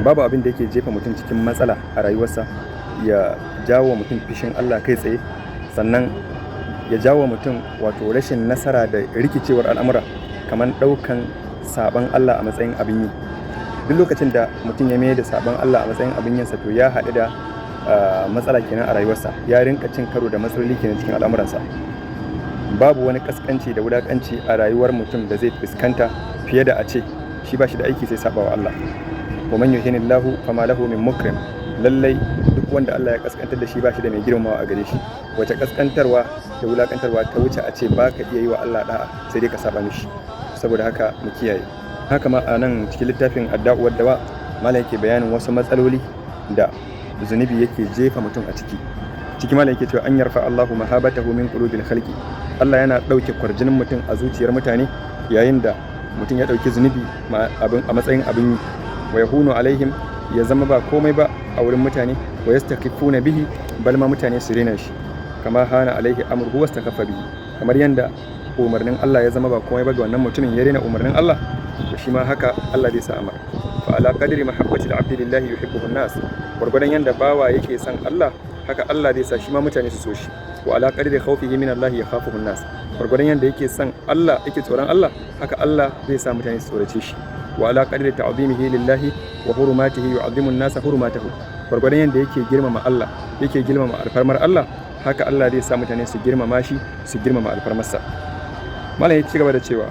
babu abin da yake jefa mutum cikin matsala a rayuwarsa, ya jawo mutum fishin Allah kai tsaye, sannan ya jawo mutum wato rashin nasara da rikicewar al'amura, kamar ɗaukan saban Allah a matsayin abin yi. Duk lokacin da mutum ya mai da saban Allah a matsayin abin yinsa, to ya haɗu da matsala kenan a rayuwarsa, ya rinka cin karo da matsaloli kenan cikin al'amuransa. Babu wani kaskanci da wulakanci a rayuwar mutum da zai fuskanta fiye da a ce shi ba shi da aiki sai saba wa Allah. wa man yuhinillahu fama lahu min mukrim. Lallai duk wanda Allah ya kaskantar da shi ba shi da mai girmamawa a gare shi. Wace kaskantarwa da wulakantarwa ta wuce a ce ba ka iya yi wa Allah da'a sai dai ka saba mishi. Saboda haka mu kiyaye. Haka ma a nan cikin littafin Adda'u wad Dawa malam yake bayanin wasu matsaloli da zunubi yake jefa mutum a ciki malam yake cewa an yarfa Allahu mahabatahu min qulubil khalqi. Allah yana dauke kwarjinin mutum a zuciyar mutane yayin da mutum ya dauki zunubi a matsayin abin yi, wa yahunu alaihim, ya zama ba komai ba a wurin mutane, wa yastakifuna bihi, bal ma mutane su rena shi, kama hana alaihi amruhu wastakaffa bihi. Kamar yanda umarnin Allah ya zama ba komai ba ga wannan mutumin, ya rena umarnin Allah, to shi ma haka Allah zai sa amara. Fa ala qadri mahabbati al-abdi lillahi yuhibbuhu an-nas. Gurgurdan yanda bawa yake son Allah, haka Allah zai sa shi ma mutane su so shi. Wa ala qadri khawfihi min Allah yakhafuhu an-nas. Gurgurdan yanda yake son Allah, yake tsoron Allah, haka Allah zai sa mutane su tsorace shi. Wa ala qadri ta'zimihi lillahi wa hurumatihi yu'azzimu an-nasa hurumatahu. Gurgurdan yanda yake girmama Allah, yake girmama alfarmar Allah, haka Allah zai sa mutane su girmama shi, su girmama alfarmarsa. Malam ya ci gaba da cewa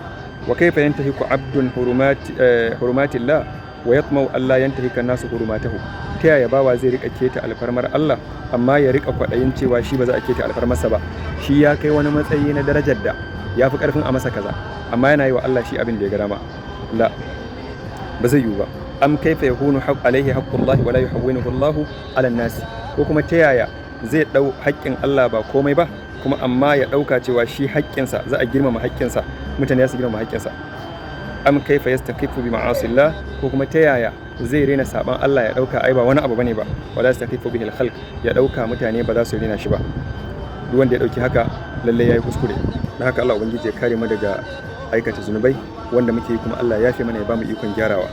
wa kaifa yantahiku abdun hurumatillah wa yatma'u alla yantahika an-nasu hurumatahu. Ta yaya bawa zai rika keta alfarmar Allah amma ya rika kwadayin cewa shi ba za a keta alfarmarsa ba? Shi ya kai wani matsayi na darajar da ya fi karfin a masa kaza, amma yana yi wa Allah shi abin da ya ga dama. La, ba zai yiwu ba. Am kaifa yakunu alaihi haqqullahi wa la yuhawwinuhu Allahu ala an-nas. Ko kuma ta yaya zai dau haƙƙin Allah ba komai ba, kuma amma ya dauka cewa shi haƙƙinsa za a girmama haƙƙinsa, mutane za su girmama haƙƙinsa. Am kaifa yastaqifu bi ma'asillah. Ko kuma ta yaya zai rena saban Allah, ya dauka ai ba wani abu bane ba, wala yastaqifu bihi al-khalq, ya dauka mutane ba za su rena shi ba. Duk wanda ya dauki haka lalle yayi kuskure. Dan haka Allah ubangiji ya kare mu daga aikata zunubai wanda muke yi, kuma Allah ya yafe mana, ya bamu ikon gyarawa.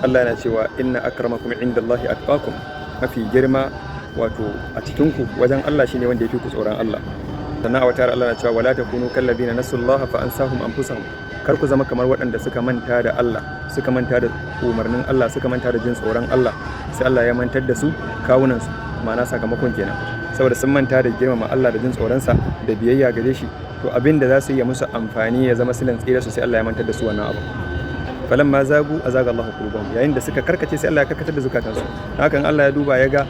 Allah yana cewa inna akramakum indallahi atqakum. Mafi girma wato a cikinku wajen Allah shine wanda ya fi ku tsoron Allah. Sannan a wata Allah na cewa wala takunu kallabina nasullaha fa ansahum anfusahum. Kar ku zama kamar waɗanda suka manta da Allah, suka manta da umarnin Allah, suka manta da jin tsoron Allah, sai Allah ya mantar da su kawunan su, ma'ana sakamakon kenan. Saboda sun manta da girmama Allah da jin tsoronsa da biyayya gare shi, to abin da za su yi musu amfani ya zama silan tsira su, sai Allah ya mantar da su wannan abu. Falamma zagu azaga Allahu qulubahum. Yayin da suka karkace sai Allah ya karkatar da zukatansu. Hakan Allah ya duba ya ga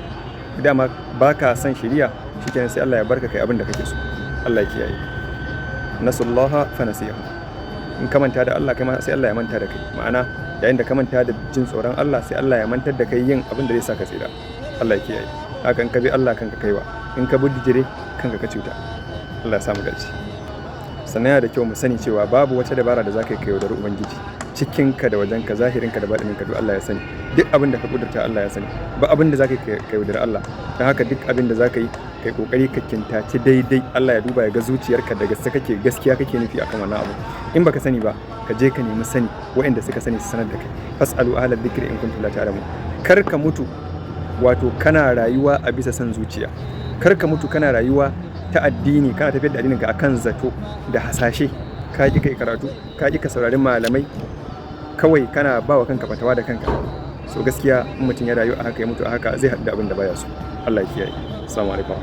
dama baka son shiriya, shikenan sai Allah ya barka kai abin da kake so. Allah ya kiyaye. Nasullaha fa nasiyahum. In ka manta da Allah kai ma sai Allah ya manta da kai. Ma'ana yayin da ka manta da jin tsoron Allah, sai Allah ya mantar da kai yin abin da zai saka tsira. Allah ya kiyaye. Hakan ka bi Allah kanka kaiwa, in ka bijire kanka ka cuta. Allah ya samu dace. Sannan yana da kyau mu sani cewa babu wata dabara da zaka yi kai yaudar Ubangiji. Cikinka da wajenka, zahirinka da baɗininka, duk Allah ya sani. Duk abin da ka kudurta Allah ya sani. Ba abin da zaka yi kai yaudar Allah. Don haka duk abin da zaka yi kai kokari ka kintace daidai. Allah ya duba ya ga zuciyarka da gaskiya kake nufi akan wannan abu. In baka sani ba, ka je ka nemi sani, waɗanda suka sani su sanar da kai. Fasalu ahla dhikri in kuntum la ta'lamun. Kar ka mutu wato kana rayuwa a bisa san zuciya. Kar ka mutu kana rayuwa ta addini, kana tafiyar da addininka akan zato da hasashe. Ka ƙi kai karatu, ka ƙi ka saurari malamai, kawai kana ba wa kanka fatawa da kanka. So gaskiya in mutum ya rayu a haka, ya mutu a haka, zai haɗu da abin da baya so. Allah ya kiyaye. Assalamu alaikum.